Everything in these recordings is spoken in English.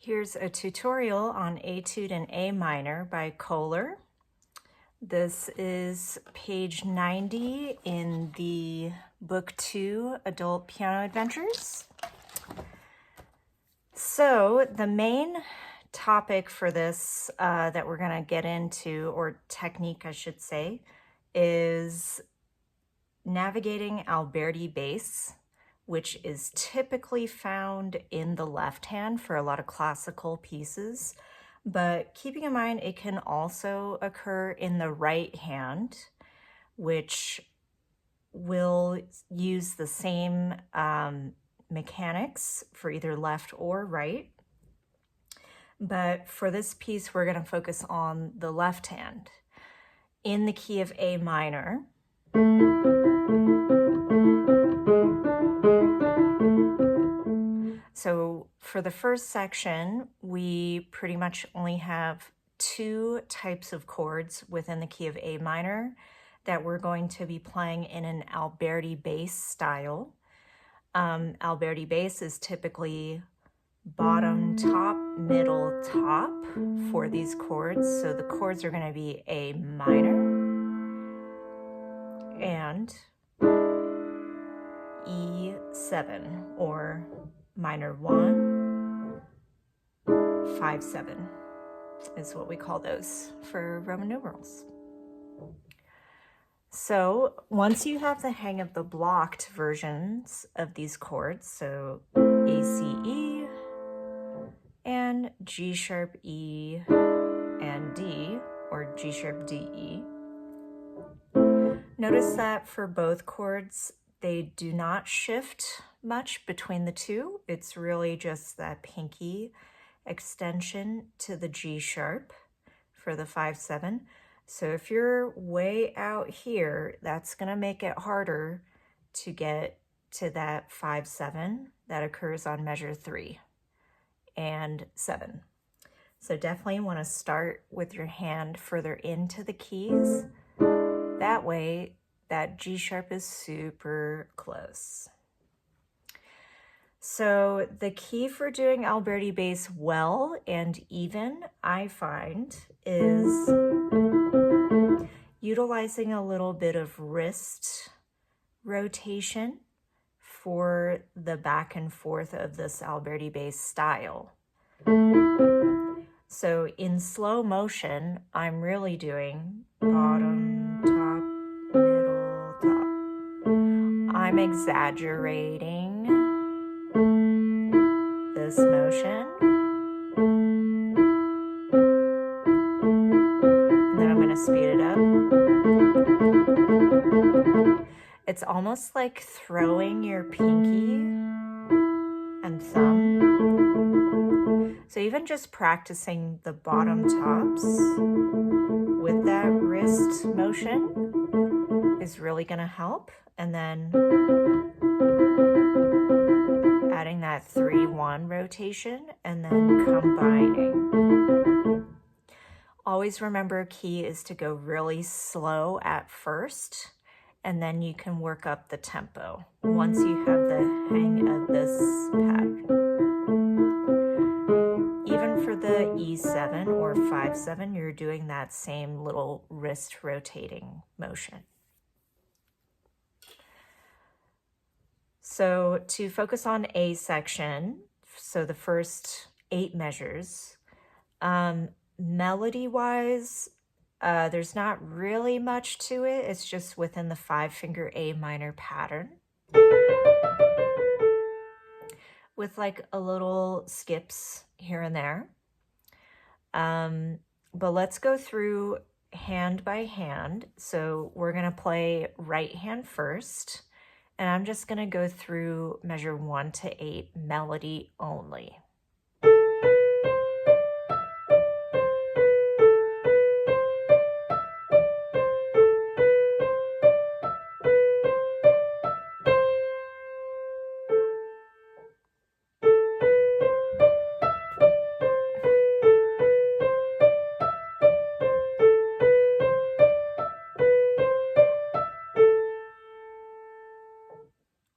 Here's a tutorial on Etude in A minor by Kohler. This is page 90 in the Book 2 Adult Piano Adventures. So the main topic for this that we're going to get into, or technique I should say, is navigating Alberti bass, which is typically found in the left hand for a lot of classical pieces, but keeping in mind it can also occur in the right hand, which will use the same mechanics for either left or right. But for this piece, we're going to focus on the left hand in the key of A minor. So for the first section, we pretty much only have two types of chords within the key of A minor that we're going to be playing in an Alberti bass style. Alberti bass is typically bottom, top, middle, top for these chords. So the chords are going to be A minor and E7, or minor 1, 5, 7 is what we call those for Roman numerals. So once you have the hang of the blocked versions of these chords, so A, C, E, and G sharp E and D, or G sharp D, E, notice that for both chords, they do not shift much between the two. It's really just that pinky extension to the G sharp for the 5-7. So if you're way out here, that's going to make it harder to get to that 5-7 that occurs on measure 3 and 7. So definitely want to start with your hand further into the keys. That way, that G sharp is super close. So the key for doing Alberti bass well and even, I find, is utilizing a little bit of wrist rotation for the back and forth of this Alberti bass style. So in slow motion, I'm really doing bottom, top, middle, top. I'm exaggerating this motion. And then I'm going to speed it up. It's almost like throwing your pinky and thumb. So even just practicing the bottom tops with that wrist motion is really going to help. And then adding that 3-1 rotation and then combining. Always remember, key is to go really slow at first, and then you can work up the tempo once you have the hang of this pattern. Even for the E7 or 5-7, you're doing that same little wrist rotating motion. So to focus on A section, so the first 8 measures, melody-wise, there's not really much to it. It's just within the 5-finger A minor pattern, with like a little skips here and there. But let's go through hand by hand. So we're going to play right hand first, and I'm just going to go through measure 1 to 8 melody only.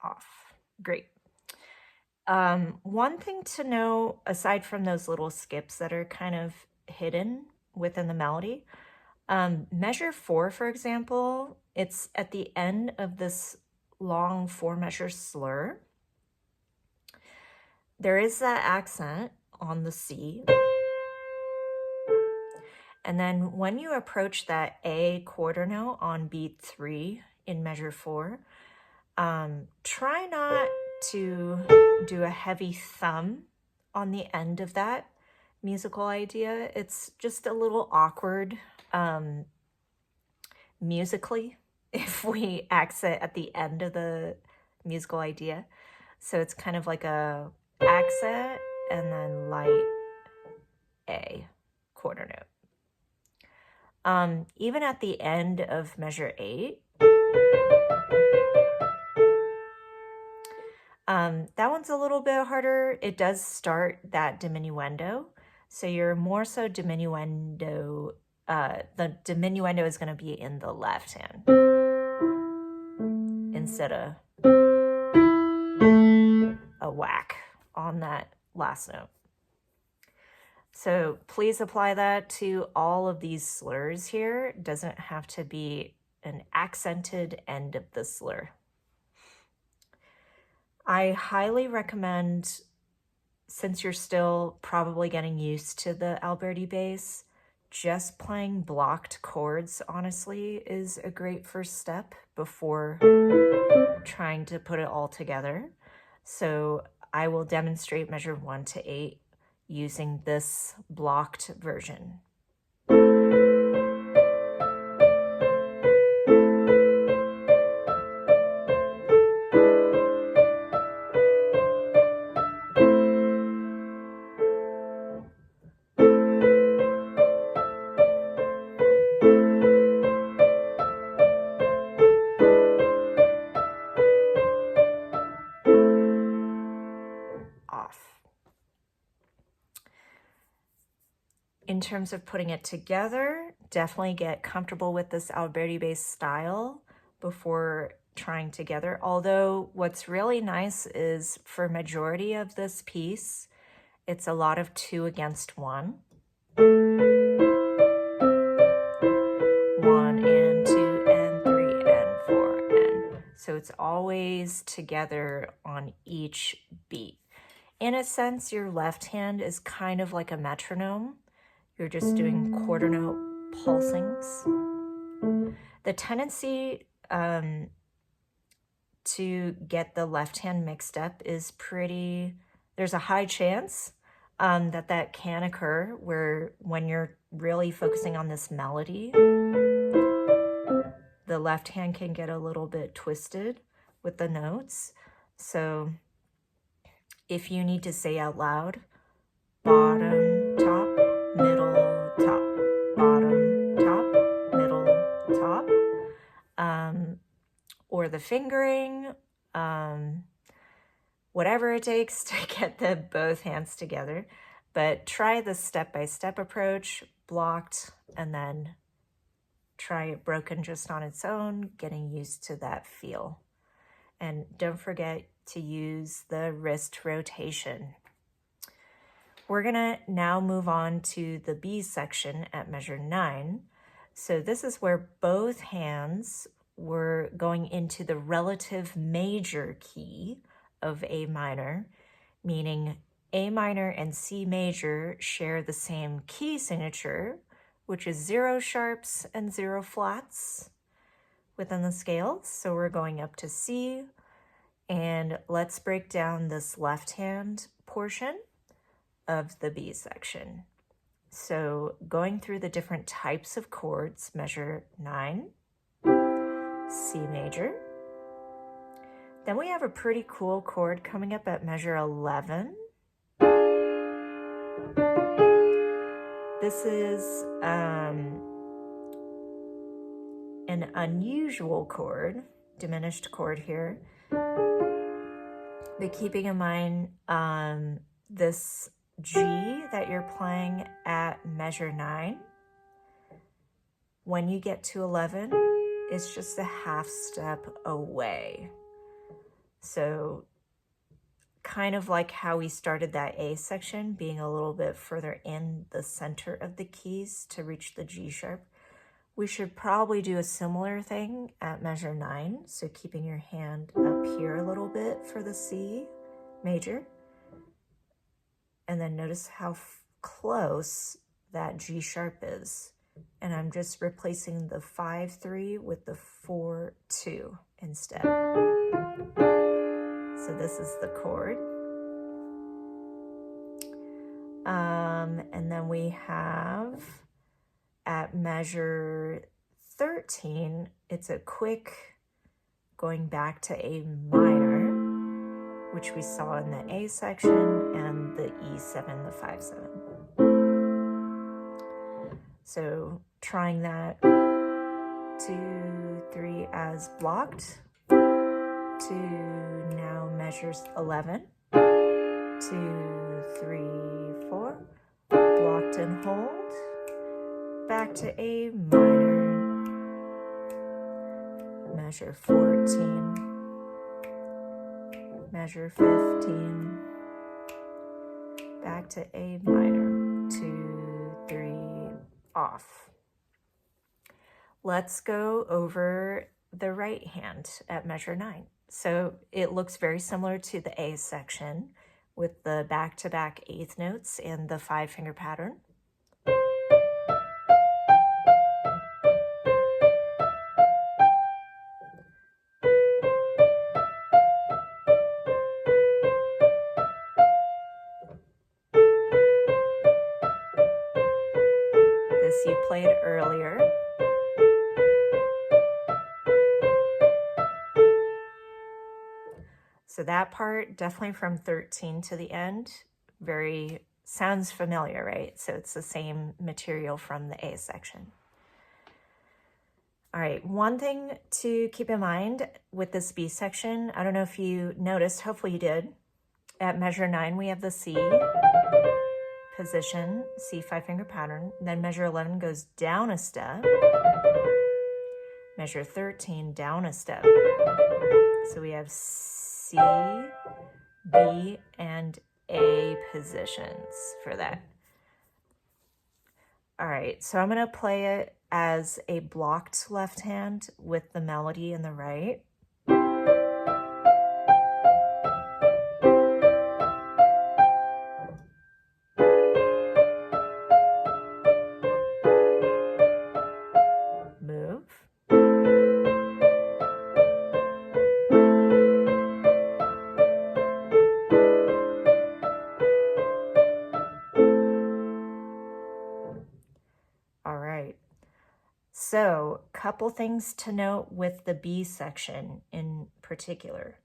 Off. Great. one thing to know, aside from those little skips that are kind of hidden within the melody, measure 4, for example, it's at the end of this long 4-measure slur. There is that accent on the C. And then when you approach that A quarter note on beat 3 in measure 4, try not to do a heavy thumb on the end of that musical idea. It's just a little awkward musically if we accent at the end of the musical idea. So it's kind of like a accent and then light A quarter note. Even at the end of measure 8, that one's a little bit harder. It does start that diminuendo. So you're more so diminuendo, the diminuendo is going to be in the left hand instead of a whack on that last note. So please apply that to all of these slurs here. It doesn't have to be an accented end of the slur. I highly recommend, since you're still probably getting used to the Alberti bass, just playing blocked chords, honestly, is a great first step before trying to put it all together. So I will demonstrate measure 1 to 8 using this blocked version. In terms of putting it together, definitely get comfortable with this Alberti bass style before trying together. Although what's really nice is for majority of this piece, it's a lot of 2 against 1. 1 and 2 and 3 and 4 and so it's always together on each beat. In a sense, your left hand is kind of like a metronome. You're just doing quarter note pulsings. The tendency to get the left hand mixed up is there's a high chance that can occur, where when you're really focusing on this melody, the left hand can get a little bit twisted with the notes. So if you need to say out loud, bottom, top, middle, top, bottom, top, middle, top, or the fingering, whatever it takes to get both hands together. But try the step-by-step approach, blocked, and then try it broken just on its own, getting used to that feel. And don't forget to use the wrist rotation. We're gonna now move on to the B section at measure 9. So this is where both hands were going into the relative major key of A minor, meaning A minor and C major share the same key signature, which is 0 sharps and 0 flats within the scale. So we're going up to C, and let's break down this left hand portion of the B section. So going through the different types of chords, measure 9, C major. Then we have a pretty cool chord coming up at measure 11. This is an unusual chord, diminished chord here. But keeping in mind this G that you're playing at measure 9, when you get to 11, it's just a half step away. So kind of like how we started that A section, being a little bit further in the center of the keys to reach the G sharp. We should probably do a similar thing at measure 9. So keeping your hand up here a little bit for the C major. And then notice how close that G sharp is. And I'm just replacing the 5-3 with the 4-2 instead. So this is the chord. And then we have at measure 13, it's a quick going back to A minor, which we saw in the A section, and the E7, the 5-7. So trying that 2, 3 as blocked to now measures 11, 2, 3, 4, blocked and hold, back to A minor, measure 14, measure 15, back to A minor, 2, 3, off. Let's go over the right hand at measure 9. So it looks very similar to the A section with the back-to-back eighth notes and the 5-finger pattern. This you played earlier. So that part, definitely from 13 to the end, sounds familiar, right? So it's the same material from the A section. All right, one thing to keep in mind with this B section, I don't know if you noticed, hopefully you did. At measure 9, we have the C position, C 5-finger pattern. Then measure 11 goes down a step. Measure 13 down a step. So we have C, B, and A positions for that. All right, so I'm gonna play it as a blocked left hand with the melody in the right. Move. All right. So, couple things to note with the B section in particular.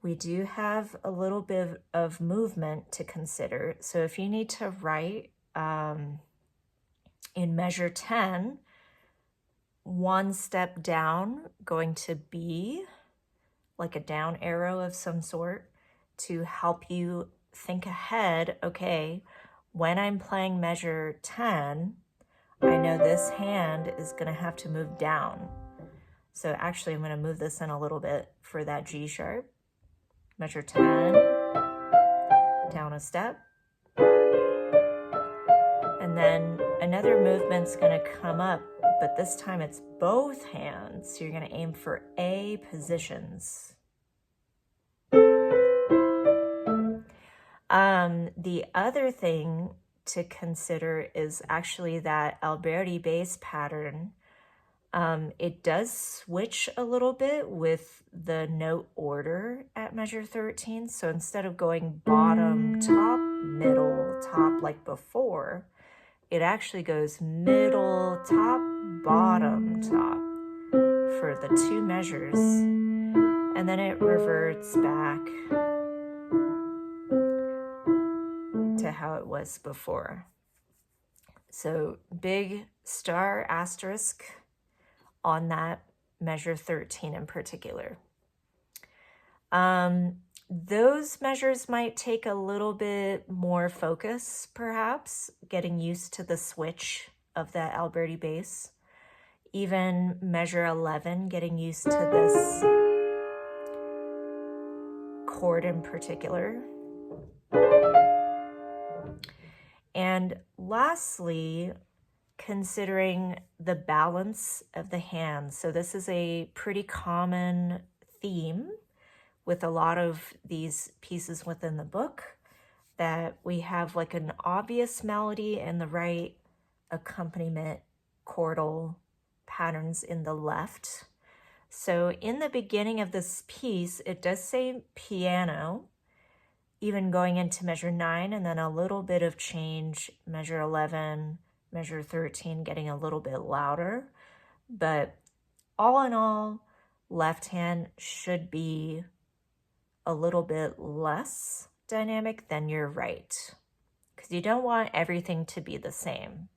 We do have a little bit of movement to consider. So if you need to write in measure 10, one step down, going to B, like a down arrow of some sort, to help you think ahead, okay, when I'm playing measure 10, I know this hand is gonna have to move down. So actually I'm gonna move this in a little bit for that G sharp. Measure 10, down a step. And then another movement's gonna come up, but this time it's both hands. So you're gonna aim for A positions. The other thing to consider is actually that Alberti bass pattern. It does switch a little bit with the note order at measure 13. So instead of going bottom, top, middle, top like before, it actually goes middle, top, bottom, top for the 2 measures. And then it reverts back to how it was before. So big star asterisk on that measure 13 in particular. Those measures might take a little bit more focus, perhaps, getting used to the switch of that Alberti bass. Even measure 11, getting used to this chord in particular. And lastly, considering the balance of the hands. So this is a pretty common theme with a lot of these pieces within the book, that we have like an obvious melody in the right, accompaniment chordal patterns in the left. So in the beginning of this piece, it does say piano, even going into measure 9, and then a little bit of change, measure 11, measure 13, getting a little bit louder. But all in all, left hand should be a little bit less dynamic than your right, because you don't want everything to be the same.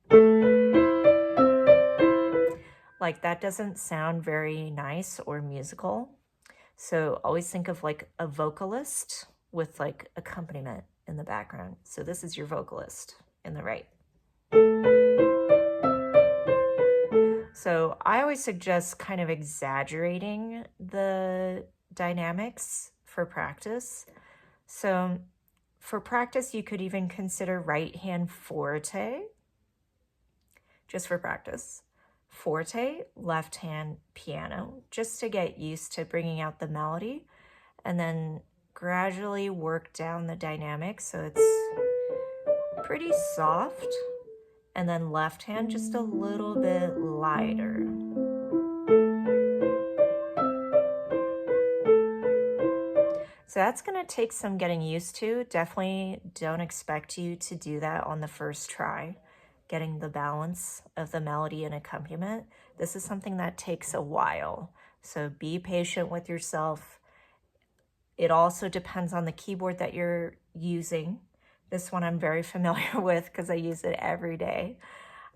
Like, that doesn't sound very nice or musical. So always think of like a vocalist with like accompaniment in the background. So this is your vocalist in the right. So I always suggest kind of exaggerating the dynamics for practice. So for practice, you could even consider right hand forte, just for practice. Forte, left hand piano, just to get used to bringing out the melody, and then gradually work down the dynamics so it's pretty soft, and then left hand just a little bit lighter. So that's going to take some getting used to. Definitely don't expect you to do that on the first try, getting the balance of the melody and accompaniment. This is something that takes a while, so be patient with yourself. It also depends on the keyboard that you're using. This one I'm very familiar with because I use it every day.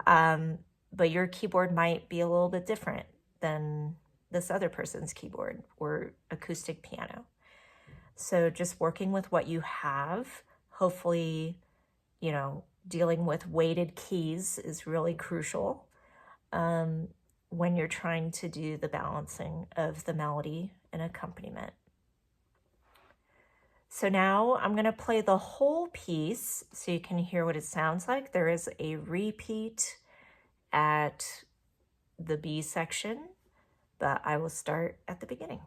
But your keyboard might be a little bit different than this other person's keyboard or acoustic piano. So just working with what you have, hopefully, you know, dealing with weighted keys is really crucial when you're trying to do the balancing of the melody and accompaniment. So now I'm going to play the whole piece so you can hear what it sounds like. There is a repeat at the B section, but I will start at the beginning.